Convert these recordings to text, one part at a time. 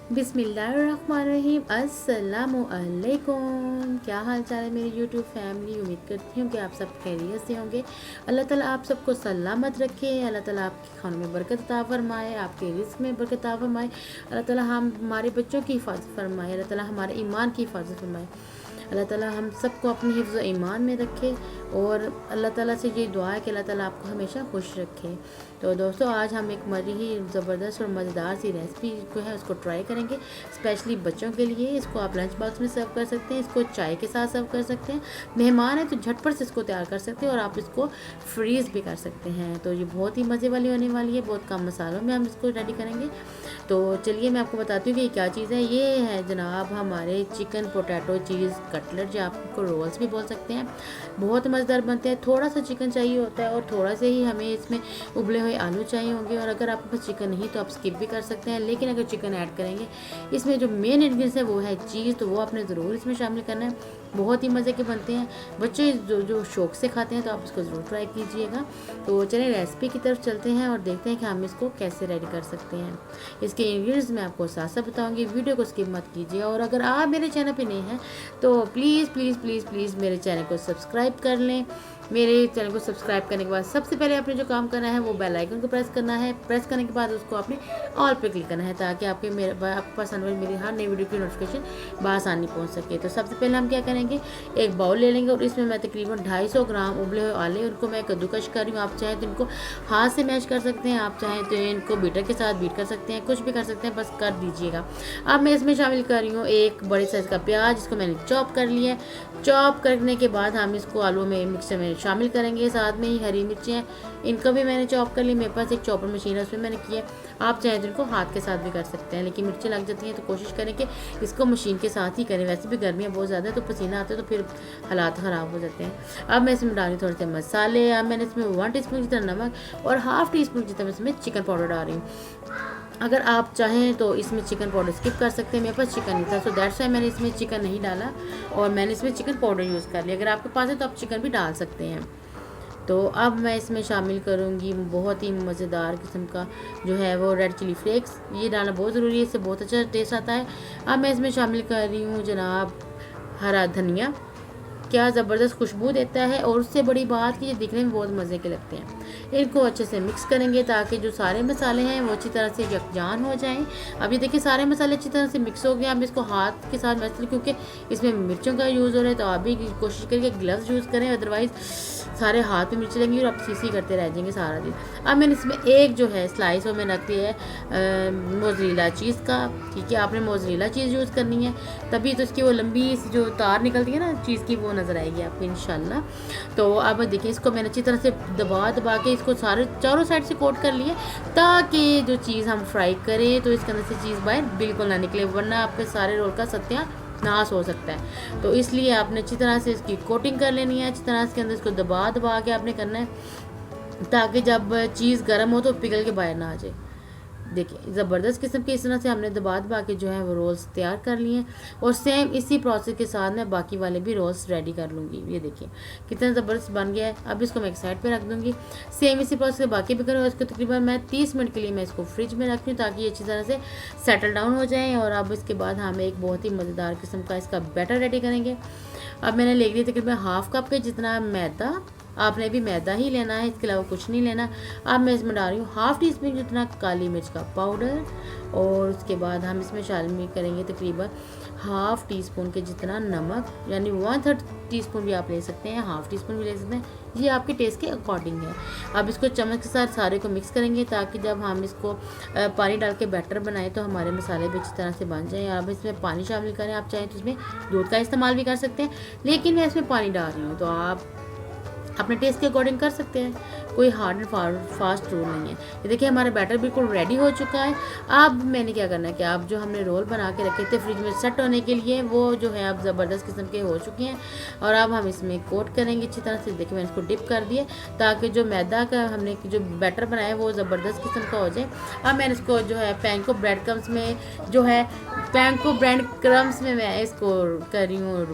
बिस्मिल्लाहिर्रहमानिर्रहीम। अस्सलामुअलैकुम। क्या हाल चाल है मेरी यूट्यूब फैमिली। उम्मीद करती हूँ कि आप सब खैरियत से होंगे। अल्लाह ताला आप सबको सलामत रखे। अल्लाह ताला आपके खानों में बरकत अता फरमाए, आपके रिज़्क़ में बरकत अता फरमाए। अल्लाह ताला हमारे बच्चों की हिफाजत फरमाए। अल्लाह ताला हमारे ईमान की हिफाजत फरमाए। अल्लाह ताला हम सबको अपने हिफ्ज़ ईमान में रखे और अल्लाह ताला से ये दुआ है कि अल्लाह ताला आपको हमेशा खुश रखे। तो दोस्तों, आज हम एक बड़ी ही ज़बरदस्त और मज़ेदार सी रेसिपी जो है उसको ट्राई करेंगे, स्पेशली बच्चों के लिए। इसको आप लंच बॉक्स में सर्व कर सकते हैं, इसको चाय के साथ सर्व कर सकते हैं। मेहमान है तो झटपट से इसको तैयार कर सकते हैं और आप इसको फ्रीज़ भी कर सकते हैं। तो ये बहुत ही मज़े वाली होने वाली है। बहुत कम मसालों में हम इसको रेडी करेंगे। तो चलिए मैं आपको बताती हूँ कि ये क्या चीज़ है। ये है जनाब हमारे चिकन पोटैटो चीज़ कटलेट, जो आप इनको रोल्स भी बोल सकते हैं। बहुत मज़ेदार बनते हैं। थोड़ा सा चिकन चाहिए होता है और थोड़ा से ही हमें इसमें उबले हुए आलू चाहिए होंगे। और अगर आपके पास चिकन नहीं तो आप स्किप भी कर सकते हैं, लेकिन अगर चिकन ऐड करेंगे इसमें जो मेन इंग्रेडिएंट्स है वो है चीज़, तो वो आपने ज़रूर इसमें शामिल करना है। बहुत ही मज़े के बनते हैं। बच्चे जो शौक़ से खाते हैं तो आप इसको ज़रूर ट्राई कीजिएगा। तो चलिए रेसिपी की तरफ चलते हैं और देखते हैं कि हम इसको कैसे रेडी कर सकते हैं। इसके इंग्रेडिएंट्स मैं आपको साथ साथ बताऊंगी। वीडियो को स्किप मत कीजिए और अगर आप मेरे चैनल पे नए हैं तो प्लीज़ प्लीज़ प्लीज़ प्लीज़ मेरे चैनल को सब्सक्राइब कर लें। मेरे चैनल को सब्सक्राइब करने के बाद सबसे पहले आपने जो काम करना है वो बेल आइकन को प्रेस करना है। प्रेस करने के बाद उसको आपने ऑल पे क्लिक करना है ताकि आपके पास आने वाली मेरी हर नई वीडियो की नोटिफिकेशन बआसानी पहुंच सके। तो सबसे पहले हम क्या करेंगे, एक बाउल ले लेंगे और इसमें मैं तकरीबन 250 ग्राम उबले हुए आले उनको मैं कद्दूकश कर रही हूँ। आप चाहें तो इनको हाथ से मैश कर सकते हैं, आप चाहें तो इनको बीटर के साथ बीट कर सकते हैं, कुछ भी कर सकते हैं, बस कर दीजिएगा। अब मैं इसमें शामिल कर रही हूँ एक बड़े साइज़ का प्याज, जिसको मैंने चॉप कर लिया है। चॉप करने के बाद हम इसको आलू में मिक्सर में शामिल करेंगे। साथ में ही हरी मिर्चें, इनको भी मैंने चॉप कर ली। मेरे पास एक चॉपर मशीन है, उसमें मैंने किया। आप चाहें तो इनको हाथ के साथ भी कर सकते हैं, लेकिन मिर्चें लग जाती हैं तो कोशिश करें कि इसको मशीन के साथ ही करें। वैसे भी गर्मियाँ बहुत ज़्यादा है तो पसीना आता है तो फिर हालात ख़राब हो जाते हैं। अब मैं इसमें डाली थोड़े से मसाले। अब मैंने इसमें 1 टीस्पून जितना नमक और हाफ़ टी स्पून जितना इसमें चिकन पाउडर डाल रही हूँ। अगर आप चाहें तो इसमें चिकन पाउडर स्किप कर सकते हैं। मेरे पास चिकन नहीं था सो दैट्स वाई मैंने इसमें चिकन नहीं डाला और मैंने इसमें चिकन पाउडर यूज़ कर लिया। अगर आपके पास है तो आप चिकन भी डाल सकते हैं। तो अब मैं इसमें शामिल करूँगी बहुत ही मज़ेदार किस्म का जो है वो रेड चिली फ्लेक्स। ये डालना बहुत ज़रूरी है, इससे बहुत अच्छा टेस्ट आता है। अब मैं इसमें शामिल कर रही हूँ जनाब हरा धनिया। क्या ज़बरदस्त खुशबू देता है और उससे बड़ी बात कि ये दिखने में बहुत मज़े के लगते हैं। इनको अच्छे से मिक्स करेंगे ताकि जो सारे मसाले हैं वो अच्छी तरह से यकजान हो जाएं। अब ये देखिए सारे मसाले अच्छी तरह से मिक्स हो गए। अब इसको हाथ के साथ मैश, क्योंकि इसमें मिर्चों का यूज़ हो रहा है तो आप भी कोशिश करिए ग्लव्स यूज़ करें, अदरवाइज़ सारे हाथ में मिर्च लगेंगी और आप सीसी करते रह जाएंगे सारा दिन। अब मैंने इसमें एक जो है स्लाइस वो मैंने रख दिया है मोज़रेला चीज़ का। ठीक है, आपने मोज़रेला चीज़ यूज़ करनी है, तभी तो इसकी वो लंबी सी जो तार निकलती है ना चीज़ की, वो नज़र आएगी आपको इंशाल्लाह। तो अब देखिए इसको मैंने अच्छी तरह से दबा के इसको सारे चारों साइड से कोट कर लिए ताकि जो चीज़ हम फ्राई करें तो इसके अंदर से चीज़ बाहर बिल्कुल ना निकले, वरना आपके सारे रोल का सत्यानाश हो सकता है। तो इसलिए आपने अच्छी तरह से इसकी कोटिंग कर लेनी है। अच्छी तरह से अंदर इसको दबा के आपने करना है ताकि जब चीज़ गर्म हो तो पिघल के बाहर ना आ जाए। देखिए ज़बरदस्त किस्म के इस तरह से हमने दबा के जो है वो रोल्स तैयार कर लिए हैं और सेम इसी प्रोसेस के साथ मैं बाकी वाले भी रोल्स रेडी कर लूँगी। ये देखिए कितना ज़बरदस्त बन गया है। अब इसको मैं एक साइड पे रख दूँगी। सेम इसी प्रोसेस से बाकी भी करूँ। इसको तकरीबन मैं 30 मिनट के लिए मैं इसको फ्रिज में रखती हूँ ताकि ये अच्छी तरह से सेटल डाउन हो जाए। और अब इसके बाद हम एक बहुत ही मज़ेदार किस्म का इसका बैटर रेडी करेंगे। अब मैंने ले लिया तकरीबन हाफ़ कप के जितना मैदा। आपने भी मैदा ही लेना है, इसके अलावा कुछ नहीं लेना। अब मैं इसमें डाल रही हूँ हाफ़ टी स्पून जितना काली मिर्च का पाउडर और उसके बाद हम इसमें शामिल करेंगे तकरीबन हाफ़ टी स्पून के जितना नमक, यानी 1/3 टीस्पून भी आप ले सकते हैं, हाफ़ टी स्पून भी ले सकते हैं, ये आपके टेस्ट के अकॉर्डिंग है। अब इसको चम्मच के साथ सारे को मिक्स करेंगे ताकि जब हम इसको पानी डाल के बैटर बनाएं तो हमारे मसाले भी अच्छी तरह से बन जाएँ। अब इसमें पानी शामिल करें, आप चाहें तो इसमें दूध का इस्तेमाल भी कर सकते हैं, लेकिन मैं इसमें पानी डाल रही हूँ तो आप अपने टेस्ट के अकॉर्डिंग कर सकते हैं। कोई हार्ड एंड फास्ट रूल नहीं है। ये देखिए हमारा बैटर बिल्कुल रेडी हो चुका है। अब मैंने क्या करना है कि आप जो हमने रोल बना के रखे थे फ्रिज में सेट होने के लिए, वो जो है अब ज़बरदस्त किस्म के हो चुके हैं और अब हम इसमें कोट करेंगे अच्छी तरह से। देखिए मैंने इसको डिप कर दिया ताकि जो मैदा का हमने जो बैटर बनाया है वो ज़बरदस्त किस्म का हो जाए। अब मैंने इसको जो है पैन को ब्रेड क्रम्स में मैं इसको कर रही हूँ,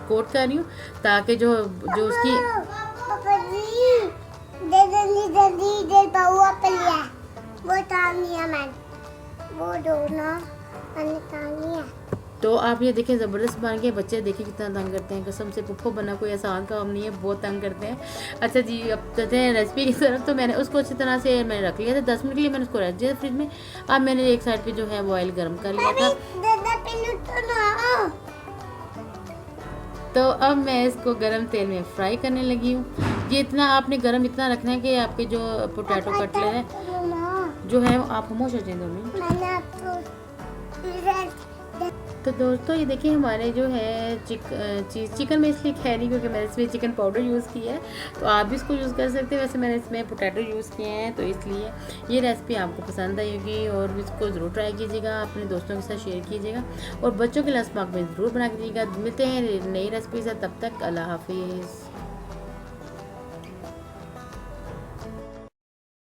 कोट कर रही हूँ ताकि जो उसकी वो दोनों मैंने निकाली है। तो आप ये देखें ज़बरदस्त बन गए। बच्चे देखें कितना तंग करते हैं, कसम से पुप्पो बनना कोई आसान काम नहीं है, बहुत तंग करते हैं। अच्छा जी, अब चलते हैं रेसिपी की तरफ। तो मैंने उसको अच्छी तरह से मैंने रख लिया था, 10 मिनट के लिए मैंने उसको रख दिया फ्रिज में। अब मैंने एक साइड पे जो है वो ऑयल गर्म कर लिया था। तो अब मैं इसको गर्म तेल में फ्राई करने लगी हूँ। ये इतना आपने गर्म इतना रखना है कि आपके जो पोटैटो कटलेट है जो है आप खामोश हो जाए 2 मिनट। तो दोस्तों ये देखिए हमारे जो है चिकन में इसलिए कह रही क्योंकि मैंने इसमें चिकन पाउडर यूज़ किया है, तो आप भी इसको यूज़ कर सकते हैं। वैसे मैंने इसमें पोटैटो यूज़ किए हैं, तो इसलिए ये रेसिपी आपको पसंद आई होगी और इसको ज़रूर ट्राई कीजिएगा, अपने दोस्तों के साथ शेयर कीजिएगा और बच्चों के लंच बॉक्स में ज़रूर बना के दीजिएगा। मिलते हैं नई रेसिपी से, तब तक अल्लाह हाफिज़।